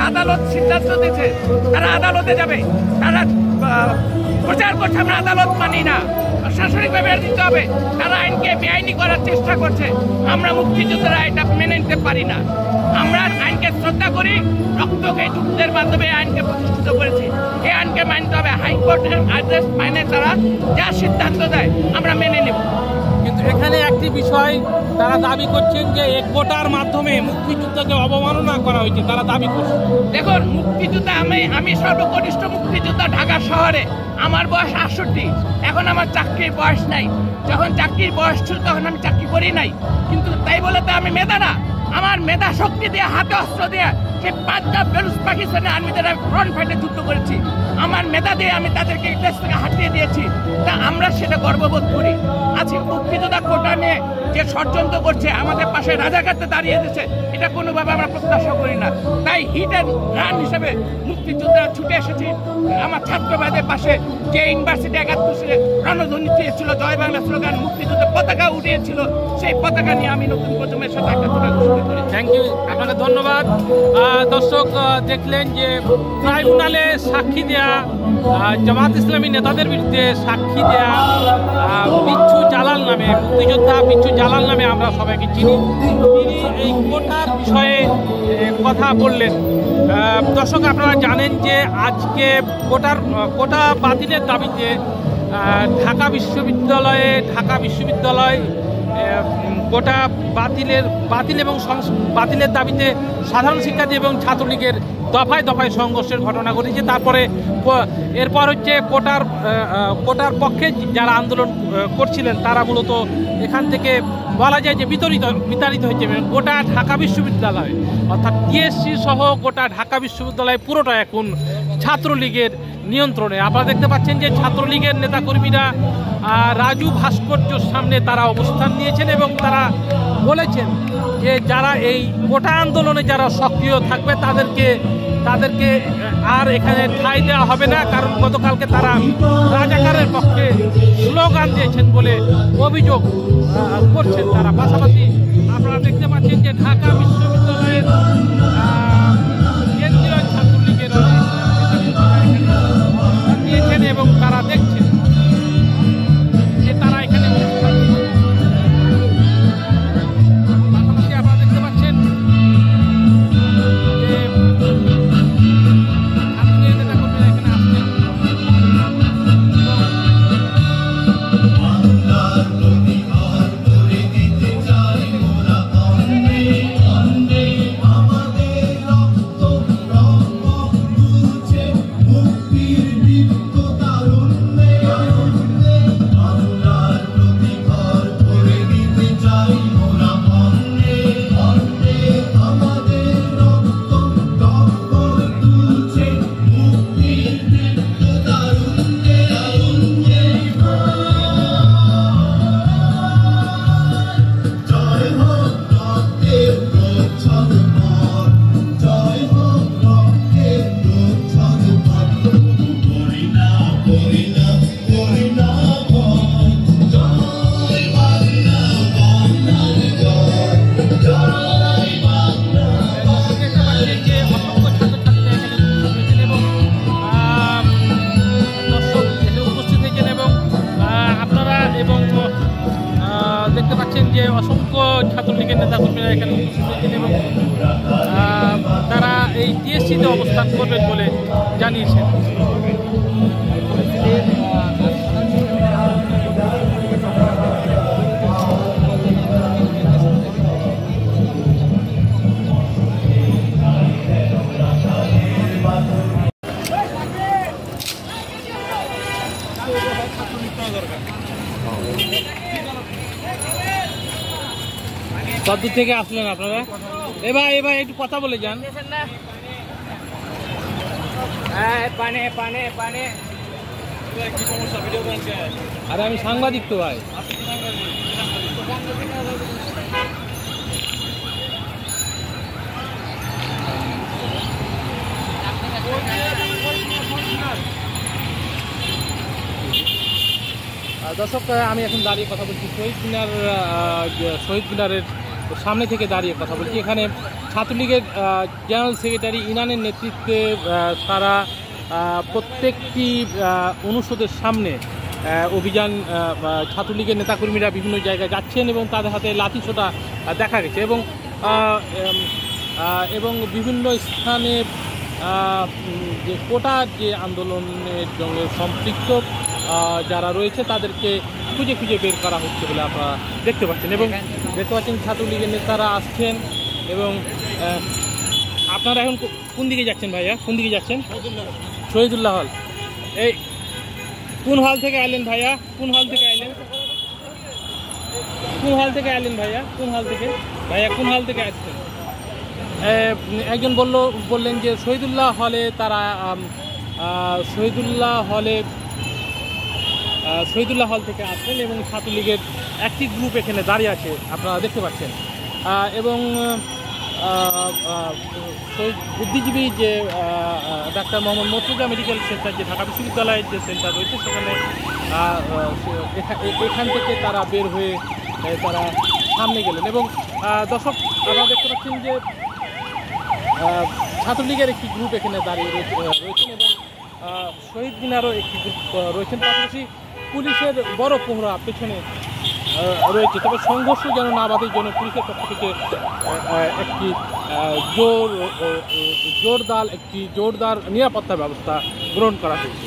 আদালত সিদ্ধান্ত দিচ্ছে, তারা আদালতে যাবে, তারা প্রচার করছে আমরা আদালত মানি না, শাসনিকভাবে দিতে হবে, তারা আইনকে বেআইনি করার চেষ্টা করছে। আমরা মুক্তিযোদ্ধারা এটা মেনে নিতে পারি না। আমরা আইনকে শ্রদ্ধা করি, রক্তকে যুদ্ধের মাধ্যমে আইনকে প্রতিষ্ঠিত করেছি। এই আইনকে মানতে হবে। হাইকোর্টের আদেশ মানে তারা যা সিদ্ধান্ত দেয় আমরা মেনে নেব। কিন্তু এখানে একটি বিষয় তারা দাবি করছেন যে এক কোটার মাধ্যমে মুক্তিযুদ্ধকে অবমাননা করা হয়েছে, তারা দাবি করছে। দেখুন, মুক্তিযোদ্ধা আমি সর্বকনিষ্ঠ মুক্তিযোদ্ধা ঢাকা শহরে। আমার বয়স 68। এখন আমার চাকরির বয়স নাই। যখন চাকরির বয়স ছিল তখন আমি চাকরি করি নাই, কিন্তু তাই বলে তো আমি মেধা না। আমার মেধা শক্তি দিয়ে, হাতে অস্ত্র দিয়ে সে পাঞ্জাব পাকিস্তানের আর্মিদের ফ্রন্ট ফাইটে যুদ্ধ করেছি। আমার মেধা দিয়ে আমি তাদেরকে দেশ থেকে হাঁটিয়ে দিয়েছি। তা আমরা সেটা গর্ববোধ করি। আজকে মুক্তিযোদ্ধা কোটা নিয়ে যে ষড়যন্ত্র করছে, আমাদের পাশে রাজাকারতে দাঁড়িয়ে দিচ্ছে, এটা কোনোভাবে আমরা প্রত্যাশা করি না। তাই হিট অ্যান্ড রান হিসেবে মুক্তিযোদ্ধারা ছুটে এসেছি আমার ছাত্রবাদের পাশে। যে ইউনিভার্সিটি 71 সালে রণধ্বনি দিয়েছিল, জয় বাংলা স্লোগান, মুক্তিযুদ্ধের পতাকা উঠিয়েছিল, সেই পতাকা নিয়ে আমি নতুন প্রজন্মের সাথে একটা তুলে ঘোষণা করি। থ্যাংক ইউ, আপনাকে ধন্যবাদ। দর্শক দেখলেন যে ট্রাইব্যুনালে সাক্ষী দেয়া জামাত ইসলামী নেতাদের বিরুদ্ধে সাক্ষী দেয়া বিচ্ছু জালাল নামে, মুক্তিযোদ্ধা বিচ্ছু জালাল নামে আমরা সবাইকে চিনি, তিনি এই কোটার বিষয়ে কথা বললেন। দর্শক আপনারা জানেন যে আজকে কোটা বাতিলের দাবিতে ঢাকা বিশ্ববিদ্যালয় কোটা বাতিল এবং বাতিলের দাবিতে সাধারণ শিক্ষার্থী এবং ছাত্রলীগের দফায় দফায় সংঘর্ষের ঘটনা ঘটেছে। তারপরে এরপর হচ্ছে কোটার পক্ষে যারা আন্দোলন করছিলেন তারা মূলত এখান থেকে বলা যায় যে বিতাড়িত হয়েছে। গোটা ঢাকা বিশ্ববিদ্যালয় অর্থাৎ টিএসসি সহ গোটা ঢাকা বিশ্ববিদ্যালয় পুরোটা এখন ছাত্রলীগের নিয়ন্ত্রণে। আপনারা দেখতে পাচ্ছেন যে ছাত্রলীগের নেতাকর্মীরা রাজু ভাস্কর্যের সামনে তারা অবস্থান নিয়েছেন এবং তারা বলেছেন যে যারা এই কোটা আন্দোলনে যারা সক্রিয় থাকবে তাদেরকে আর এখানে ঠাঁই দেওয়া হবে না, কারণ গতকালকে তারা রাজাকারের পক্ষে স্লোগান দিয়েছেন বলে অভিযোগ করছেন তারা। পাশাপাশি আপনারা দেখতে পাচ্ছেন যে ঢাকা বিশ্ববিদ্যালয়ের কেন্দ্রীয় ছাত্রলীগের দিয়েছেন এবং তারা দেখছেন যে তারা এখানে পাশাপাশি আপনারা দেখতে পাচ্ছেন যে ছাত্রলীগের নেতাকর্মীরা এখানে আসছেন। দেখতে পাচ্ছেন যে অসংখ্য ছাত্রলীগের নেতাকর্মীরা এখানে উপস্থিত হয়েছেন এবং তারা এই টিএসসিতে অবস্থান করবেন বলে জানিয়েছেন। কতদূর থেকে আসলেন আপনারা? এবার একটু কথা বলে যান। আরে আমি সাংবাদিক তো ভাই। দর্শক আমি এখন দাঁড়িয়ে কথা বলছি শহীদ মিনারের সামনে থেকে দাঁড়িয়ে কথা বলছি। এখানে ছাত্রলীগের জেনারেল সেক্রেটারি ইনানের নেতৃত্বে তারা প্রত্যেকটি অনুষদের সামনে অভিযান ছাত্রলীগের নেতাকর্মীরা বিভিন্ন জায়গায় যাচ্ছেন এবং তাদের হাতে লাঠিসোঁটা দেখা গেছে এবং বিভিন্ন স্থানে যে কোটার যে আন্দোলনের সঙ্গে সম্পৃক্ত যারা রয়েছে তাদেরকে খুঁজে খুঁজে বের করা হচ্ছে বলে আপনারা দেখতে পাচ্ছেন এবং দেখতে পাচ্ছেন ছাত্রলীগের নেতারা আসছেন এবং আপনারা এখন কোন দিকে যাচ্ছেন ভাইয়া, কোন দিকে যাচ্ছেন? শহীদুল্লাহ হল। এই কোন হল থেকে আইলেন ভাইয়া, কোন হল থেকে আইলেন, কোন হল থেকে আইলেন ভাইয়া, কোন হল থেকে ভাইয়া, কোন হল থেকে আসছেন? একজন বললেন যে শহীদুল্লাহ হলে তারা শহীদুল্লাহ হল থেকে আসছেন এবং ছাত্রলীগের একটি গ্রুপ এখানে দাঁড়িয়ে আছে আপনারা দেখতে পাচ্ছেন এবং বুদ্ধিজীবী যে doctor Mohammad Murtaza medical centre, যে ঢাকা বিশ্ববিদ্যালয়ের যে সেন্টার রয়েছে সেখানে এখান থেকে তারা বের হয়ে তারা সামনে গেলেন এবং দর্শক আপনারা দেখতে পাচ্ছেন যে ছাত্রলীগের একটি গ্রুপ এখানে দাঁড়িয়ে রয়েছেন এবং শহীদ মিনারও একটি গ্রুপ রয়েছেন, পাশাপাশি পুলিশের বড় প্রহরা পেছনে রয়েছে। তবে সংঘর্ষ যেন না বাধে জন্য পুলিশের পক্ষ থেকে একটি জোরদার নিরাপত্তা ব্যবস্থা গ্রহণ করা হয়েছে।